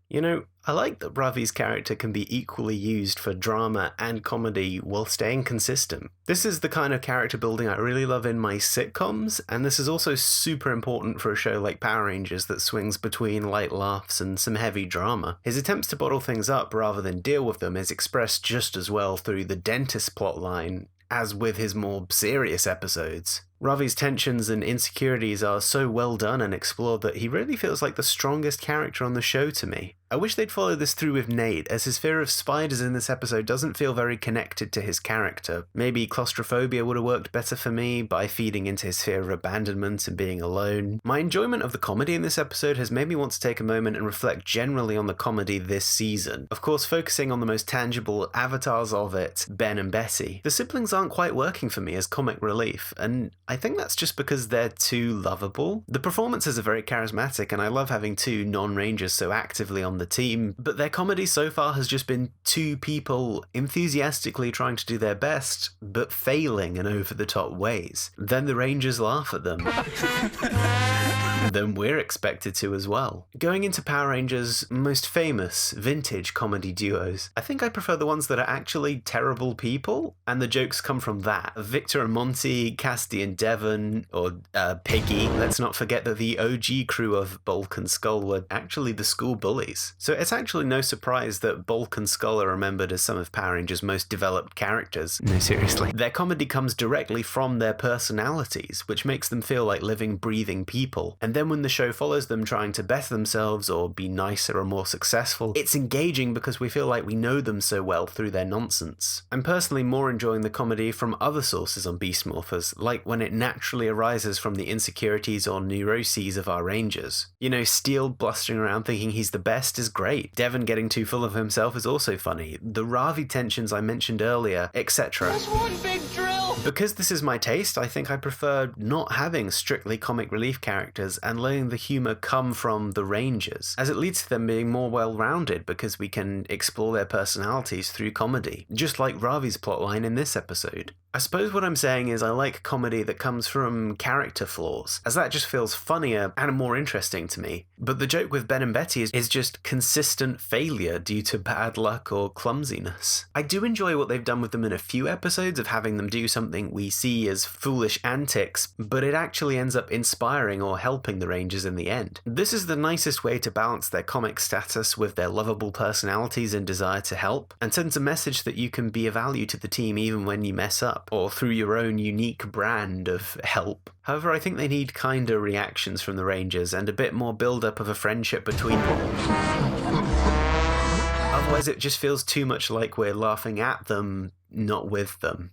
You know, I like that Ravi's character can be equally used for drama and comedy while staying consistent. This is the kind of character building I really love in my sitcoms, and this is also super important for a show like Power Rangers that swings between light laughs and some heavy drama. His attempts to bottle things up rather than deal with them is expressed just as well through the dentist plotline as with his more serious episodes. Ravi's tensions and insecurities are so well done and explored that he really feels like the strongest character on the show to me. I wish they'd follow this through with Nate, as his fear of spiders in this episode doesn't feel very connected to his character. Maybe claustrophobia would have worked better for me by feeding into his fear of abandonment and being alone. My enjoyment of the comedy in this episode has made me want to take a moment and reflect generally on the comedy this season. Of course, focusing on the most tangible avatars of it, Ben and Betty. The siblings aren't quite working for me as comic relief, and I think that's just because they're too lovable. The performances are very charismatic, and I love having two non-Rangers so actively on the team, but their comedy so far has just been two people enthusiastically trying to do their best, but failing in over-the-top ways. Then the Rangers laugh at them. Then we're expected to as well. Going into Power Rangers' most famous vintage comedy duos, I think I prefer the ones that are actually terrible people, and the jokes come from that. Victor and Monty, Cassidy and Devon, or Piggy. Let's not forget that the OG crew of Bulk and Skull were actually the school bullies. So it's actually no surprise that Bulk and Skull are remembered as some of Power Rangers' most developed characters. No, seriously. Their comedy comes directly from their personalities, which makes them feel like living, breathing people. And then when the show follows them trying to better themselves or be nicer or more successful, it's engaging because we feel like we know them so well through their nonsense. I'm personally more enjoying the comedy from other sources on Beast Morphers, like when it naturally arises from the insecurities or neuroses of our Rangers. You know, Steel blustering around thinking he's the best is great. Devon getting too full of himself is also funny. The Ravi tensions I mentioned earlier, etc. That's one big drill! Because this is my taste, I think I prefer not having strictly comic relief characters and letting the humour come from the Rangers, as it leads to them being more well-rounded because we can explore their personalities through comedy, just like Ravi's plotline in this episode. I suppose what I'm saying is I like comedy that comes from character flaws, as that just feels funnier and more interesting to me. But the joke with Ben and Betty is just consistent failure due to bad luck or clumsiness. I do enjoy what they've done with them in a few episodes of having them do something we see as foolish antics, but it actually ends up inspiring or helping the Rangers in the end. This is the nicest way to balance their comic status with their lovable personalities and desire to help, and sends a message that you can be of value to the team even when you mess up, or through your own unique brand of help. However, I think they need kinder reactions from the Rangers and a bit more build-up of a friendship between them. Otherwise it just feels too much like we're laughing at them, not with them.